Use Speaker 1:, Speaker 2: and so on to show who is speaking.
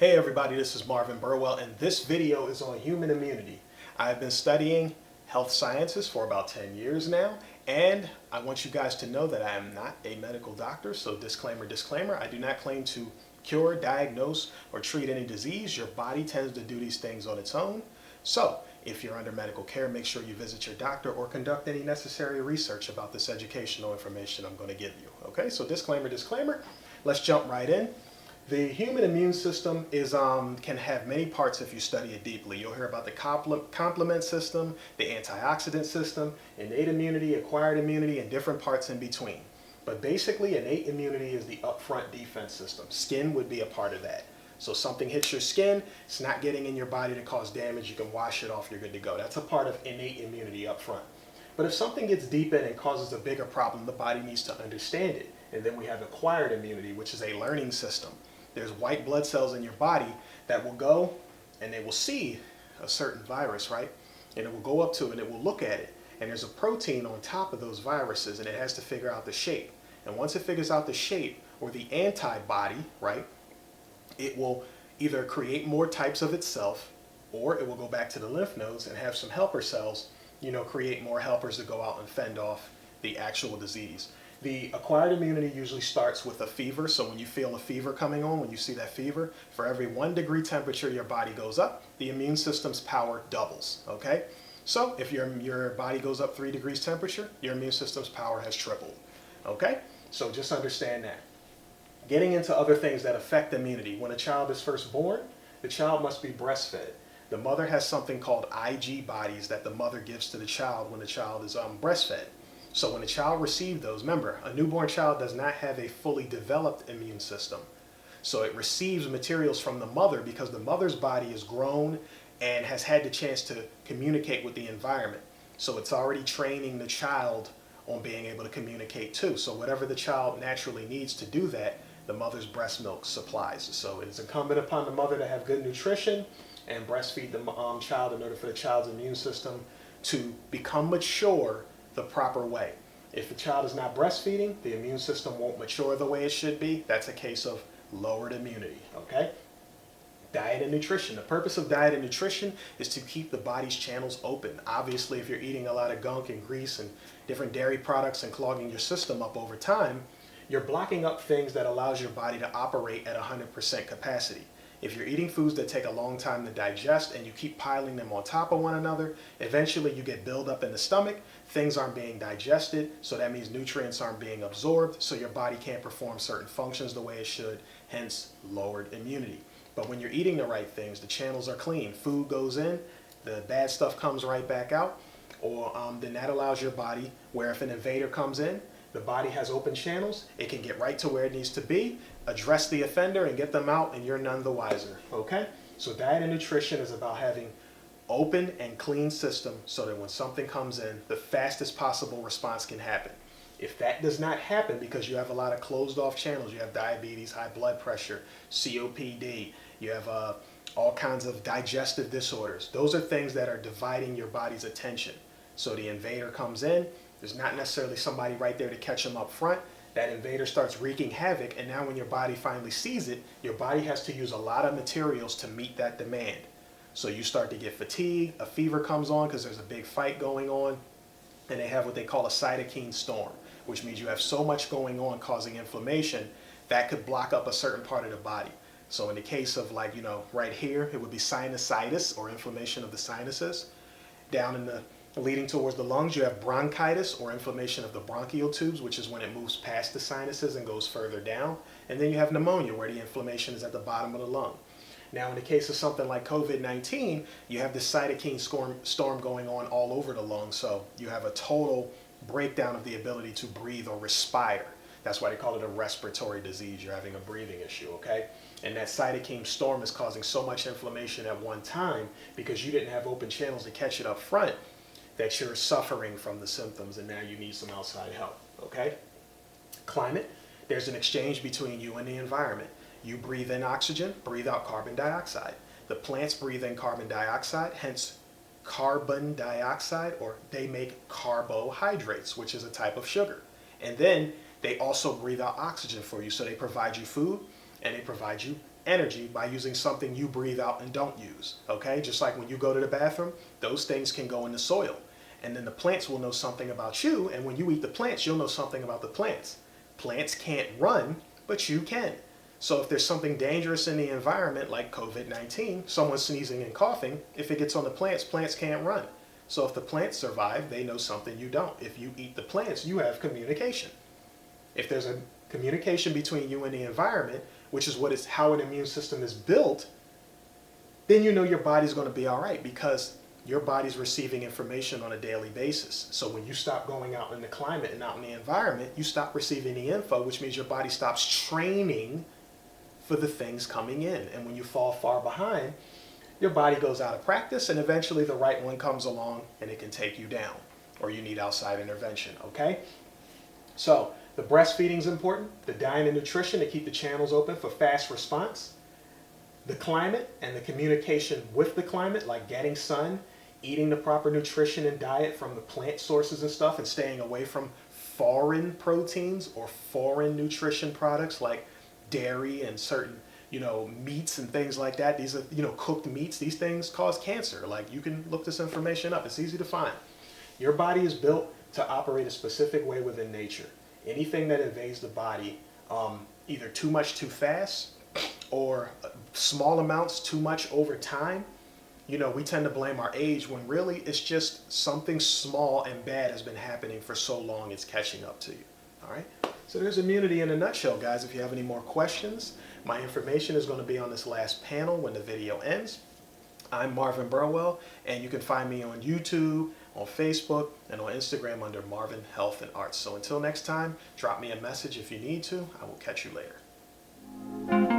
Speaker 1: Hey everybody, this is Marvin Burwell and this video is on human immunity. I've been studying health sciences for about 10 years now, and I want you guys to know that I am not a medical doctor, so disclaimer, I do not claim to cure, diagnose, or treat any disease. Your body tends to do these things on its own. So if you're under medical care, make sure you visit your doctor or conduct any necessary research about this educational information I'm going to give you. Okay, so disclaimer, let's jump right in. The human immune system can have many parts if you study it deeply. You'll hear about the complement system, the antioxidant system, innate immunity, acquired immunity, and different parts in between. But basically, innate immunity is the upfront defense system. Skin would be a part of that. So something hits your skin, it's not getting in your body to cause damage, you can wash it off, you're good to go. That's a part of innate immunity up front. But if something gets deep in and causes a bigger problem, the body needs to understand it. And then we have acquired immunity, which is a learning system. There's white blood cells in your body that will go and they will see a certain virus, right? And it will go up to it and it will look at it. And there's a protein on top of those viruses and it has to figure out the shape. And once it figures out the shape or the antibody, right, it will either create more types of itself or it will go back to the lymph nodes and have some helper cells, create more helpers to go out and fend off the actual disease. The acquired immunity usually starts with a fever. So when you feel a fever coming on, when you see that fever, for every 1 degree temperature your body goes up, the immune system's power doubles, okay? So if your body goes up 3 degrees temperature, your immune system's power has tripled, okay? So just understand that. Getting into other things that affect immunity. When a child is first born, the child must be breastfed. The mother has something called IG bodies that the mother gives to the child when the child is breastfed. So when a child receives those, remember, a newborn child does not have a fully developed immune system. So it receives materials from the mother because the mother's body is grown and has had the chance to communicate with the environment. So it's already training the child on being able to communicate too. So whatever the child naturally needs to do that, the mother's breast milk supplies. So it's incumbent upon the mother to have good nutrition and breastfeed the child in order for the child's immune system to become mature the proper way. If the child is not breastfeeding, the immune system won't mature the way it should be. That's a case of lowered immunity, okay? Diet and nutrition. The purpose of diet and nutrition is to keep the body's channels open. Obviously, if you're eating a lot of gunk and grease and different dairy products and clogging your system up over time, you're blocking up things that allows your body to operate at 100% capacity. If you're eating foods that take a long time to digest and you keep piling them on top of one another, eventually you get buildup in the stomach, things aren't being digested, so that means nutrients aren't being absorbed, so your body can't perform certain functions the way it should, hence lowered immunity. But when you're eating the right things, the channels are clean, food goes in, the bad stuff comes right back out, or then that allows your body, where if an invader comes in, the body has open channels, it can get right to where it needs to be, address the offender and get them out, and you're none the wiser, okay? So diet and nutrition is about having open and clean system so that when something comes in, the fastest possible response can happen. If that does not happen because you have a lot of closed off channels, you have diabetes, high blood pressure, COPD, you have all kinds of digestive disorders. Those are things that are dividing your body's attention. So the invader comes in, there's not necessarily somebody right there to catch them up front. That invader starts wreaking havoc, and now when your body finally sees it, your body has to use a lot of materials to meet that demand. So you start to get fatigue, a fever comes on because there's a big fight going on, and they have what they call a cytokine storm, which means you have so much going on causing inflammation that could block up a certain part of the body. So in the case of right here, it would be sinusitis or inflammation of the sinuses. Down in the leading towards the lungs, you have bronchitis or inflammation of the bronchial tubes, which is when it moves past the sinuses and goes further down. And then you have pneumonia, where the inflammation is at the bottom of the lung. Now, in the case of something like COVID-19, you have this cytokine storm going on all over the lung. So you have a total breakdown of the ability to breathe or respire. That's why they call it a respiratory disease. You're having a breathing issue, okay? And that cytokine storm is causing so much inflammation at one time because you didn't have open channels to catch it up front, that you're suffering from the symptoms and now you need some outside help, okay? Climate, there's an exchange between you and the environment. You breathe in oxygen, breathe out carbon dioxide. The plants breathe in carbon dioxide, hence carbon dioxide, or they make carbohydrates, which is a type of sugar. And then they also breathe out oxygen for you, so they provide you food and they provide you energy by using something you breathe out and don't use, okay? Just like when you go to the bathroom, those things can go in the soil. And then the plants will know something about you, and when you eat the plants, you'll know something about the plants. Plants can't run, but you can. So if there's something dangerous in the environment like COVID-19, someone sneezing and coughing, if it gets on the plants, plants can't run. So if the plants survive, they know something you don't. If you eat the plants, you have communication. If there's a communication between you and the environment, which is how an immune system is built, then you know your body's going to be all right, because your body's receiving information on a daily basis. So when you stop going out in the climate and out in the environment, you stop receiving the info, which means your body stops training for the things coming in. And when you fall far behind, your body goes out of practice, and eventually the right one comes along and it can take you down, or you need outside intervention, okay? So the breastfeeding is important, the diet and nutrition to keep the channels open for fast response, the climate and the communication with the climate, like getting sun, eating the proper nutrition and diet from the plant sources and stuff, and staying away from foreign proteins or foreign nutrition products like dairy and certain, meats and things like that. These are, cooked meats. These things cause cancer. Like, you can look this information up. It's easy to find. Your body is built to operate a specific way within nature. Anything that invades the body, either too much too fast or small amounts too much over time, we tend to blame our age when really it's just something small and bad has been happening for so long it's catching up to you. All right? So there's immunity in a nutshell, guys. If you have any more questions, my information is going to be on this last panel when the video ends. I'm Marvin Burwell, and you can find me on YouTube, on Facebook, and on Instagram under Marvin Health and Arts. So until next time, drop me a message if you need to. I will catch you later.